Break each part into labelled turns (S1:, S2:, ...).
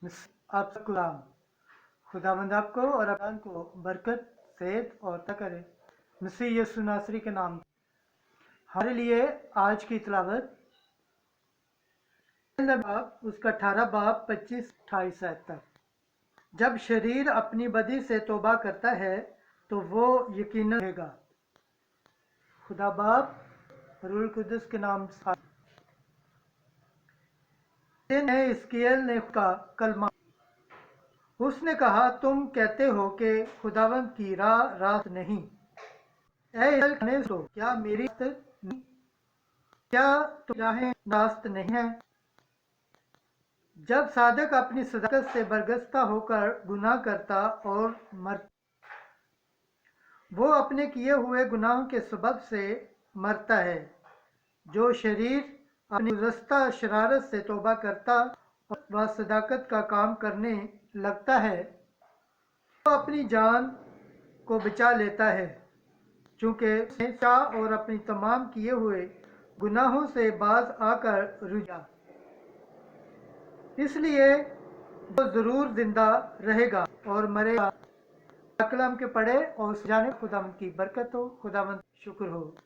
S1: आप सबको सलाम। खुदावंद आपको और अबान को बरकत, सेहत और ता करे मसीह यीशु नासरी के नाम। हमारे लिए आज की तिलावत बाब उसका 18 बाब 25-28 आयत तक। जब शरीर अपनी बदी से तौबा करता है तो वो यकीनन रहेगा। खुदा बाप रूल कुदस के नाम से हिजकिय्याह ने का कलमा। उसने कहा, तुम कहते हो कि खुदावंद की राह रास्त नहीं। ऐ इस्राएल ने क्या मेरी नहीं? क्या तुम्हारी राहें रास्त नहीं है? जब सादक अपनी सदाकत से बरगस्ता होकर गुनाह करता और मरता, वो अपने किए हुए गुनाहों के सबब से मरता है। जो शरीर अपनी गुज़श्ता शरारत से तौबा करता व सदाकत का काम करने लगता है, वो अपनी जान को बचा लेता है, चूँकि उसने चाह और अपनी तमाम किए हुए गुनाहों से बाज आकर रुझा। इसलिए वो ज़रूर जिंदा रहेगा और मरेगा। कलाम के पढ़े और जाने खुदावंद की बरकत हो, खुदावंद शुक्र हो।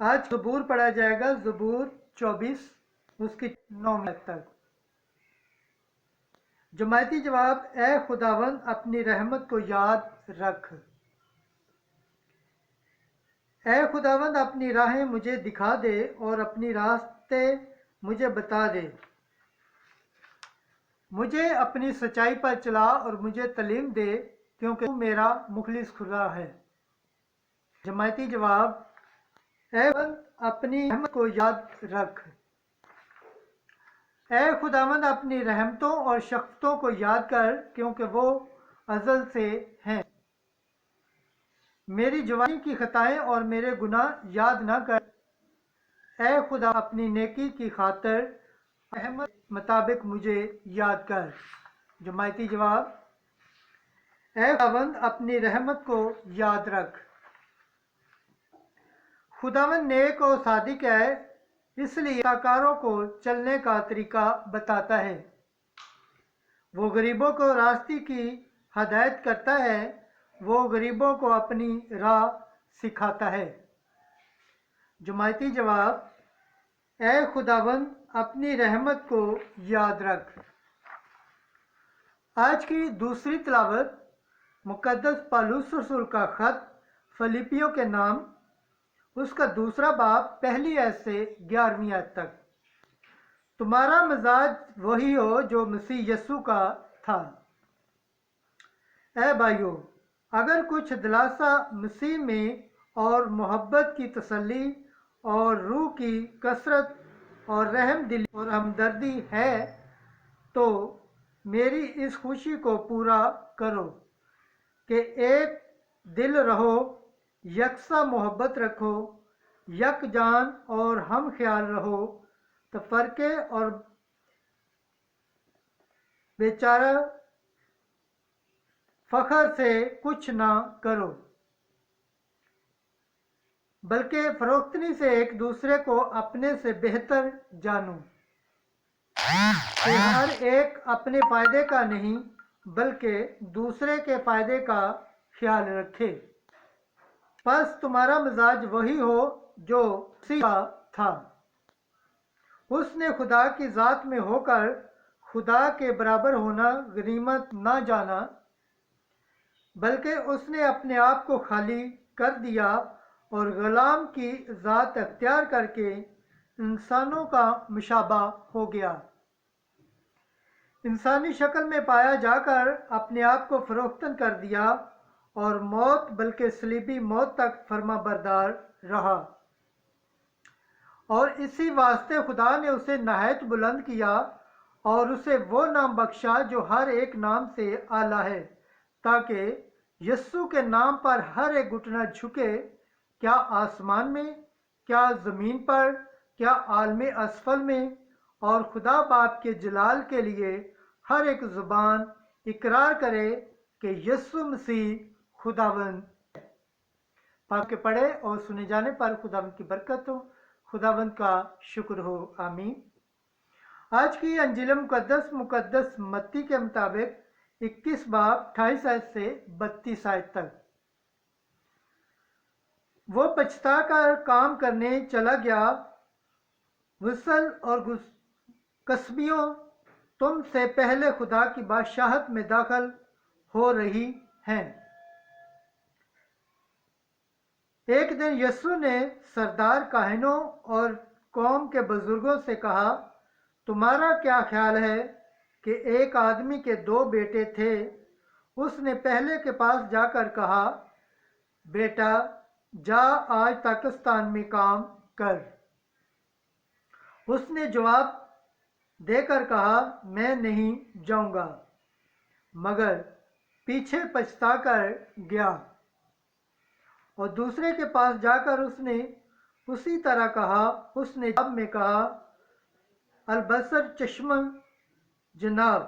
S1: आज ज़बूर पढ़ा जाएगा, ज़बूर 24 उसकी 9 तक। जमायती जवाब, ए खुदावंद अपनी रहमत को याद रख। ए खुदावंद अपनी राहें मुझे दिखा दे और अपनी रास्ते मुझे बता दे। मुझे अपनी सच्चाई पर चला और मुझे तालीम दे, क्योंकि तू मेरा मुखलिस खुदा है। जमायती जवाब, ए खुदावंद अपनी रहमत को याद रख। ए खुदावंद अपनी रहमतों और शफ़क़तों को याद कर, क्योंकि वो अज़ल से हैं। मेरी जवानी की खताएं और मेरे गुनाह याद न कर। ए खुदा अपनी नेकी की खातिर रहमत मुताबिक मुझे याद कर। जमायती जवाब, ए खुदावंद अपनी रहमत को याद रख। खुदावंद नेक और सादिक है, इसलिए साकारों को चलने का तरीका बताता है। वो गरीबों को रास्ते की हदायत करता है, वो गरीबों को अपनी राह सिखाता है। जमायती जवाब, ए खुदावंद अपनी रहमत को याद रख। आज की दूसरी तिलावत मुकद्दस पौलुस रसूल का खत फिलिपियों के नाम, उसका दूसरा बाब पहली आयत से 11वीं आयत तक। तुम्हारा मिजाज वही हो जो मसीह यस्सु का था। ए भाइयों, अगर कुछ दिलासा मसीह में और मोहब्बत की तसल्ली और रूह की कसरत और रहम दिली और हमदर्दी है, तो मेरी इस खुशी को पूरा करो कि एक दिल रहो, यकसा मोहब्बत रखो, यकजान और हम ख्याल रहो, तफरके और बेचारा फखर से कुछ ना करो, बल्कि फरोख्तनी से एक दूसरे को अपने से बेहतर जानो कि हर एक अपने फायदे का नहीं बल्कि दूसरे के फायदे का ख्याल रखे। बस तुम्हारा मिजाज वही हो जो मसीह का था। उसने खुदा की ज़ात में होकर खुदा के बराबर होना गनीमत ना जाना, बल्कि उसने अपने आप को खाली कर दिया और गुलाम की ज़ात अख्तियार करके इंसानों का मुशाबा हो गया। इंसानी शक्ल में पाया जाकर अपने आप को फरोख्तन कर दिया और मौत बल्कि सलीबी मौत तक फर्मा बरदार रहा। और इसी वास्ते खुदा ने उसे नहायत बुलंद किया और उसे वो नाम बख्शा जो हर एक नाम से आला है, ताकि यस्सु के नाम पर हर एक घुटना झुके, क्या आसमान में, क्या ज़मीन पर, क्या आलमे असफल में, और खुदा बाप के जलाल के लिए हर एक ज़ुबान इकरार करे कि यस्सु मसीह खुदावंद है। पाक के पढ़े और सुने जाने पर खुदावंद की बरकत हो, खुदावंद का शुक्र हो। आमीन। آج کی انجیل مقدس متی کے مطابق 21 باب 28 آیت سے 32 آیت تک۔ وہ پچھتا کر کام کرنے چلا گیا، وصل اور کسبیوں تم سے پہلے خدا کی بادشاہت میں داخل ہو رہی ہیں۔ ایک دن یسوع نے سردار کاہنوں اور قوم کے بزرگوں سے کہا، تمہارا کیا خیال ہے کہ ایک آدمی کے 2 بیٹے تھے۔ اس نے پہلے کے پاس جا کر کہا، بیٹا جا آج پاکستان میں کام کر۔ اس نے جواب دے کر کہا، میں نہیں جاؤں گا، مگر پیچھے پچھتا کر گیا۔ اور دوسرے کے پاس جا کر اس نے اسی طرح کہا۔ اس نے جواب میں کہا، البصر چشم جناب،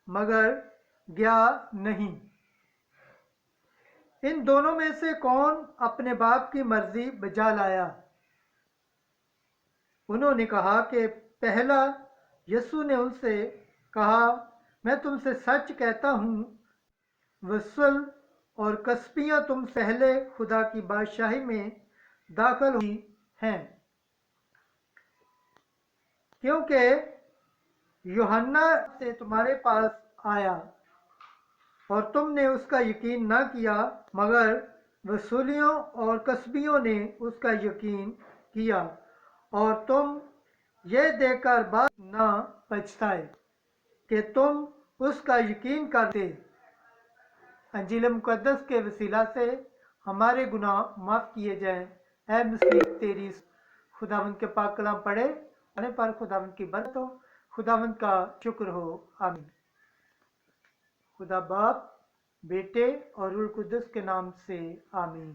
S1: مگر گیا نہیں۔ ان دونوں میں سے کون اپنے باپ کی مرضی بجا لایا؟ انہوں نے کہا کہ پہلا۔ یسوع نے ان سے کہا، میں تم سے سچ کہتا ہوں، وصل اور کسبیاں تم سے پہلے خدا کی بادشاہی میں داخل ہوئی ہیں، کیونکہ یوحنا سے تمہارے پاس آیا اور تم نے اس کا یقین نہ کیا، مگر وصولیوں اور کسبیوں نے اس کا یقین کیا، اور تم یہ دیکھ کر بعد نہ پچھتائے کہ تم اس کا یقین کرتے۔ انجیل مقدس کے وسیلہ سے ہمارے گناہ معاف کیے جائیں۔ اے مسیح، تیری خداوند کے پاک کلام پڑھے آنے پر خداوند کی برکت ہو، خداوند کا شکر ہو، آمین۔ خدا باپ، بیٹے اور روح القدس کے نام سے آمین۔